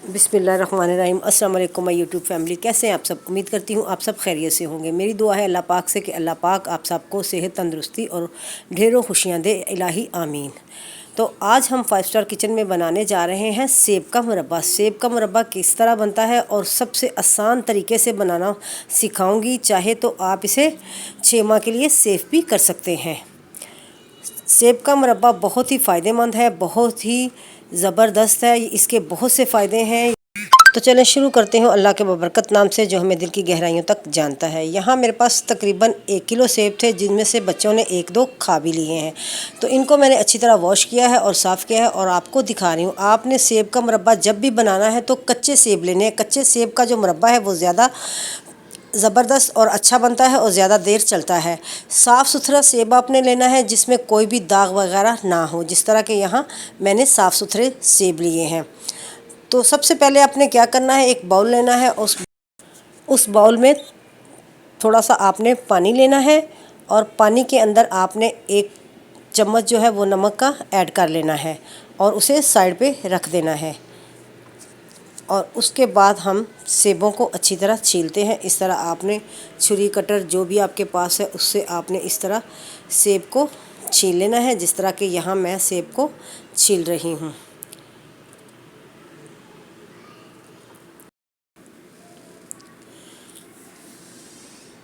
बिस्मिल्लाहिर्रहमानिर्रहीम। अस्सलाम वालेकुम माय यूट्यूब फैमिली, कैसे हैं आप सब। उम्मीद करती हूँ आप सब खैरियत से होंगे। मेरी दुआ है अल्लाह पाक से कि अल्लाह पाक आप सबको सेहत, तंदुरुस्ती और ढेरों खुशियाँ दे, इलाही आमीन। तो आज हम 5 स्टार किचन में बनाने जा रहे हैं सेब का मुरब्बा। सेब का मुरब्बा किस तरह बनता है और सबसे आसान तरीके से बनाना सिखाऊंगी। चाहे तो आप इसे 6 माह के लिए सेव भी कर सकते हैं। सेब का मुरब्बा बहुत ही फ़ायदेमंद है, बहुत ही ज़बरदस्त है, इसके बहुत से फ़ायदे हैं। तो चलें शुरू करते हैं अल्लाह के बबरकत नाम से, जो हमें दिल की गहराइयों तक जानता है। यहाँ मेरे पास तकरीबन 1 किलो सेब थे, जिनमें से बच्चों ने 1-2 खा भी लिए हैं। तो इनको मैंने अच्छी तरह वॉश किया है और साफ़ किया है और आपको दिखा रही हूँ। आपने सेब का मुरब्बा जब भी बनाना है तो कच्चे सेब लेने हैं। कच्चे सेब का जो मुरब्बा है वो ज़्यादा ज़बरदस्त और अच्छा बनता है और ज़्यादा देर चलता है। साफ़ सुथरा सेब आपने लेना है जिसमें कोई भी दाग वगैरह ना हो। जिस तरह के यहाँ मैंने साफ़ सुथरे सेब लिए हैं। तो सबसे पहले आपने क्या करना है, एक बाउल लेना है। उस बाउल में थोड़ा सा आपने पानी लेना है और पानी के अंदर आपने 1 चम्मच जो है वो नमक का ऐड कर लेना है और उसे साइड पे रख देना है। और उसके बाद हम सेबों को अच्छी तरह छीलते हैं। इस तरह आपने छुरी कटर जो भी आपके पास है उससे आपने इस तरह सेब को छील लेना है, जिस तरह के यहाँ मैं सेब को छील रही हूँ।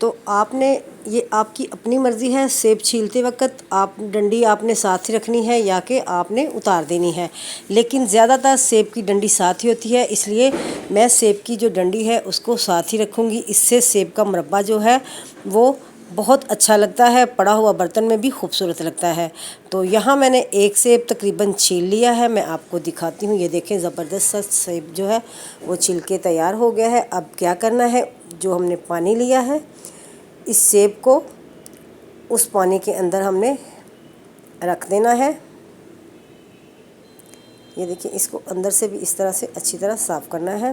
तो आपने ये आपकी अपनी मर्ज़ी है, सेब छीलते वक्त आप डंडी आपने साथ ही रखनी है या कि आपने उतार देनी है, लेकिन ज़्यादातर सेब की डंडी साथ ही होती है, इसलिए मैं सेब की जो डंडी है उसको साथ ही रखूँगी। इससे सेब का मुरब्बा जो है वो बहुत अच्छा लगता है, पड़ा हुआ बर्तन में भी खूबसूरत लगता है। तो यहाँ मैंने 1 सेब तकरीबन छील लिया है, मैं आपको दिखाती हूँ। ये देखें, ज़बरदस्त सा सेब जो है वो छिल के तैयार हो गया है। अब क्या करना है, जो हमने पानी लिया है इस सेब को उस पानी के अंदर हमने रख देना है। ये देखिए, इसको अंदर से भी इस तरह से अच्छी तरह साफ़ करना है।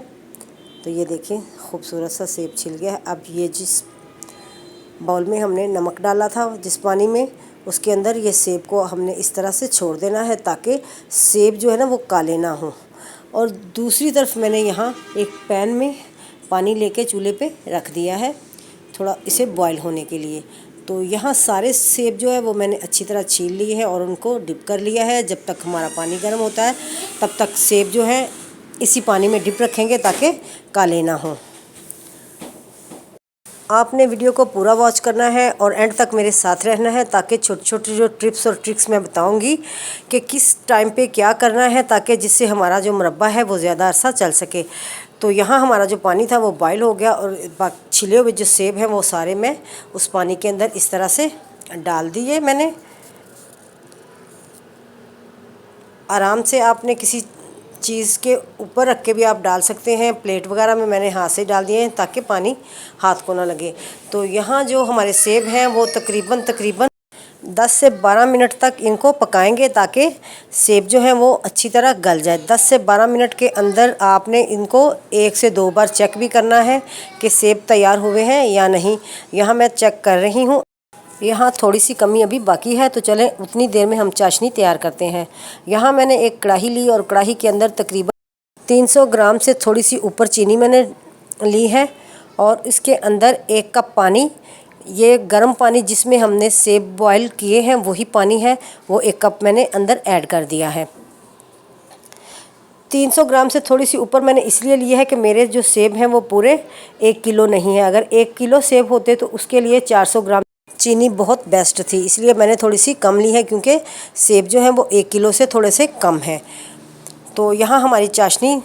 तो ये देखिए खूबसूरत सा सेब छिल गया है। अब ये जिस बाउल में हमने नमक डाला था, जिस पानी में, उसके अंदर ये सेब को हमने इस तरह से छोड़ देना है ताकि सेब जो है ना वो काले ना हो। और दूसरी तरफ मैंने यहाँ एक पैन में पानी लेके चूल्हे पे रख दिया है, थोड़ा इसे बॉईल होने के लिए। तो यहाँ सारे सेब जो है वो मैंने अच्छी तरह छील लिए हैं और उनको डिप कर लिया है। जब तक हमारा पानी गर्म होता है तब तक सेब जो है इसी पानी में डिप रखेंगे ताकि काले ना हो। आपने वीडियो को पूरा वॉच करना है और एंड तक मेरे साथ रहना है ताकि छोटी छोटी जो टिप्स और ट्रिक्स मैं बताऊंगी कि किस टाइम पे क्या करना है, ताकि जिससे हमारा जो मुरब्बा है वो ज़्यादा अरसा चल सके। तो यहाँ हमारा जो पानी था वो बॉयल हो गया और छिले हुए जो सेब हैं वो सारे मैं उस पानी के अंदर इस तरह से डाल दिए मैंने। आराम से आपने किसी चीज़ के ऊपर रख के भी आप डाल सकते हैं, प्लेट वगैरह में मैंने हाथ से डाल दिए हैं ताकि पानी हाथ को ना लगे। तो यहाँ जो हमारे सेब हैं वो तकरीबन 10 से 12 मिनट तक इनको पकाएंगे ताकि सेब जो है वो अच्छी तरह गल जाए। 10 से 12 मिनट के अंदर आपने इनको 1 से 2 बार चेक भी करना है कि सेब तैयार हुए हैं या नहीं। यहाँ मैं चेक कर रही हूँ, यहाँ थोड़ी सी कमी अभी बाकी है। तो चलें उतनी देर में हम चाशनी तैयार करते हैं। यहाँ मैंने एक कढ़ाई ली और कढ़ाई के अंदर तकरीबन 300 ग्राम से थोड़ी सी ऊपर चीनी मैंने ली है और इसके अंदर 1 कप पानी, ये गर्म पानी जिसमें हमने सेब बॉयल किए हैं वही पानी है, वो 1 कप मैंने अंदर ऐड कर दिया है। 300 ग्राम से थोड़ी सी ऊपर मैंने इसलिए लिया है कि मेरे जो सेब हैं वो पूरे 1 किलो नहीं है। अगर 1 किलो सेब होते तो उसके लिए 400 ग्राम चीनी बहुत बेस्ट थी, इसलिए मैंने थोड़ी सी कम ली है क्योंकि सेब जो है वो 1 किलो से थोड़े से कम है। तो यहाँ हमारी चाशनी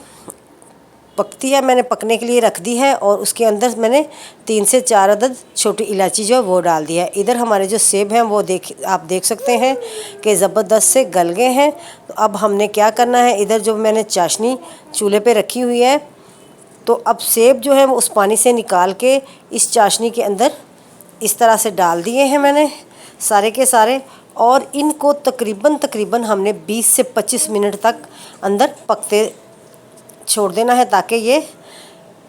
पकती है, मैंने पकने के लिए रख दी है और उसके अंदर मैंने 3 से 4 अदद छोटी इलायची जो है वो डाल दिया है। इधर हमारे जो सेब हैं वो आप देख सकते हैं कि ज़बरदस्त से गल गए हैं। तो अब हमने क्या करना है, इधर जो मैंने चाशनी चूल्हे पे रखी हुई है, तो अब सेब जो है वो उस पानी से निकाल के इस चाशनी के अंदर इस तरह से डाल दिए हैं मैंने सारे के सारे, और इनको तकरीबन हमने 20 से 25 मिनट तक अंदर पकते छोड़ देना है ताकि ये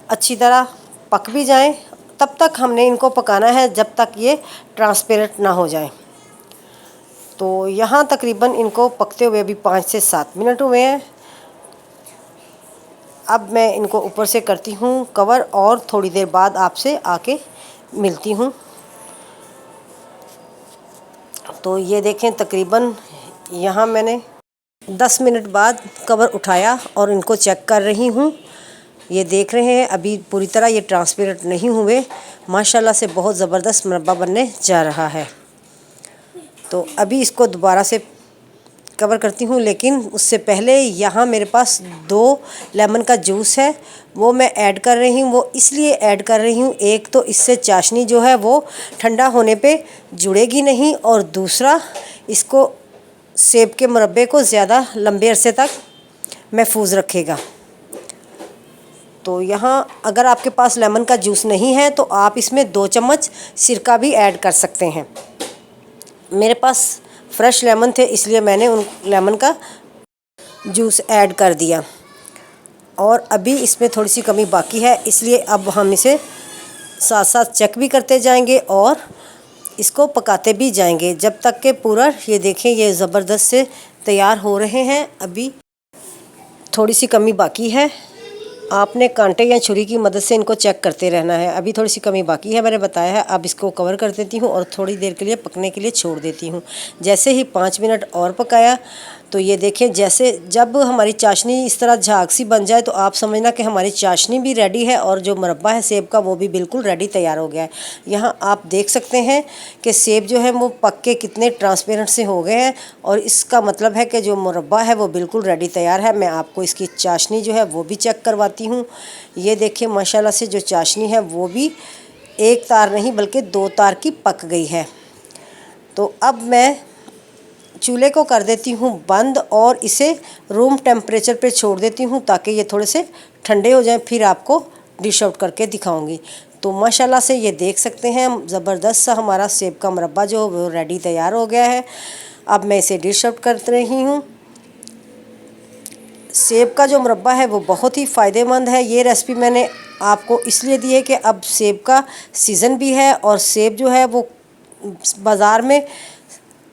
अच्छी तरह पक भी जाएं। तब तक हमने इनको पकाना है जब तक ये ट्रांसपेरेंट ना हो जाए। तो यहाँ तकरीबन इनको पकते हुए अभी 5 से 7 मिनट हुए हैं। अब मैं इनको ऊपर से करती हूँ कवर और थोड़ी देर बाद आपसे आके मिलती हूँ। तो ये देखें तकरीबन यहाँ मैंने 10 मिनट बाद कवर उठाया और इनको चेक कर रही हूँ। ये देख रहे हैं अभी पूरी तरह ये ट्रांसपेरेंट नहीं हुए। माशाल्लाह से बहुत ज़बरदस्त मुरब्बा बनने जा रहा है। तो अभी इसको दोबारा से कवर करती हूँ, लेकिन उससे पहले यहाँ मेरे पास 2 लेमन का जूस है, वो मैं ऐड कर रही हूँ। वो इसलिए ऐड कर रही हूँ, एक तो इससे चाशनी जो है वो ठंडा होने पे जुड़ेगी नहीं, और दूसरा इसको सेब के मुरब्बे को ज़्यादा लंबे अरसे तक महफूज रखेगा। तो यहाँ अगर आपके पास लेमन का जूस नहीं है तो आप इसमें 2 चम्मच सिरका भी ऐड कर सकते हैं। मेरे पास फ्रेश लेमन थे इसलिए मैंने उन लेमन का जूस ऐड कर दिया। और अभी इसमें थोड़ी सी कमी बाकी है, इसलिए अब हम इसे साथ साथ चेक भी करते जाएंगे और इसको पकाते भी जाएंगे जब तक कि पूरा ये देखें ये ज़बरदस्त से तैयार हो रहे हैं। अभी थोड़ी सी कमी बाकी है, आपने कांटे या छुरी की मदद से इनको चेक करते रहना है। अभी थोड़ी सी कमी बाकी है, मैंने बताया है। अब इसको कवर कर देती हूँ और थोड़ी देर के लिए पकने के लिए छोड़ देती हूँ। जैसे ही 5 मिनट और पकाया तो ये देखें, जैसे जब हमारी चाशनी इस तरह झाग सी बन जाए तो आप समझना कि हमारी चाशनी भी रेडी है और जो मुरब्बा है सेब का वो भी बिल्कुल रेडी तैयार हो गया है। यहाँ आप देख सकते हैं कि सेब जो है वो पक के कितने ट्रांसपेरेंट से हो गए हैं, और इसका मतलब है कि जो मुरब्बा है वो बिल्कुल रेडी तैयार है। मैं आपको इसकी चाशनी जो है वो भी चेक करवाती हूँ। ये देखिए माशाल्लाह से जो चाशनी है वो भी 1 तार नहीं बल्कि 2 तार की पक गई है। तो अब मैं चूल्हे को कर देती हूँ बंद और इसे रूम टेम्परेचर पे छोड़ देती हूँ ताकि ये थोड़े से ठंडे हो जाएं, फिर आपको डिश आउट करके दिखाऊंगी। तो माशाल्लाह से ये देख सकते हैं ज़बरदस्त सा हमारा सेब का मुरब्बा जो वो रेडी तैयार हो गया है। अब मैं इसे डिश आउट कर रही हूँ। सेब का जो मुरब्बा है वो बहुत ही फ़ायदेमंद है। ये रेसिपी मैंने आपको इसलिए दी है कि अब सेब का सीज़न भी है और सेब जो है वो बाज़ार में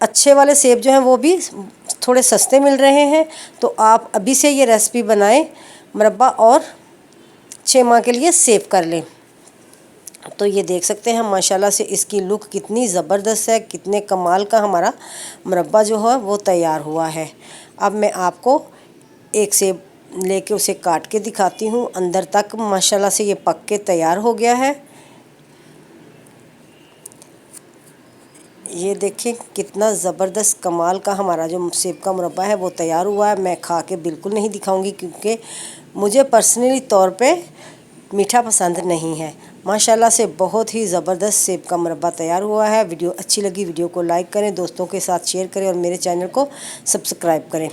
अच्छे वाले सेब जो हैं वो भी थोड़े सस्ते मिल रहे हैं। तो आप अभी से ये रेसिपी बनाएं मुरब्बा और 6 माह के लिए सेव कर लें। तो ये देख सकते हैं माशाल्लाह से इसकी लुक कितनी ज़बरदस्त है, कितने कमाल का हमारा मुरब्बा जो है वो तैयार हुआ है। अब मैं आपको एक सेब लेके उसे काट के दिखाती हूँ। अंदर तक माशाल्लाह से ये पक के तैयार हो गया है। ये देखें कितना ज़बरदस्त कमाल का हमारा जो सेब का मुरब्बा है वो तैयार हुआ है। मैं खा के बिल्कुल नहीं दिखाऊंगी क्योंकि मुझे पर्सनली तौर पे मीठा पसंद नहीं है। माशाल्लाह से बहुत ही ज़बरदस्त सेब का मुरब्बा तैयार हुआ है। वीडियो अच्छी लगी वीडियो को लाइक करें, दोस्तों के साथ शेयर करें और मेरे चैनल को सब्सक्राइब करें।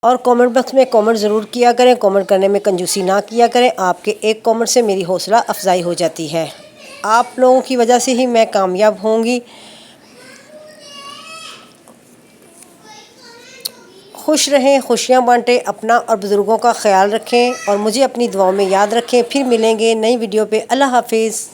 और कमेंट बॉक्स में कमेंट ज़रूर किया करें, कमेंट करने में कंजूसी ना किया करें। आपके एक कमेंट से मेरी हौसला अफजाई हो जाती है। आप लोगों की वजह से ही मैं कामयाब होंगी। खुश रहें, खुशियाँ बांटें, अपना और बुज़ुर्गों का ख्याल रखें और मुझे अपनी दुआओं में याद रखें। फिर मिलेंगे नई वीडियो पे। अल्लाह हाफिज़।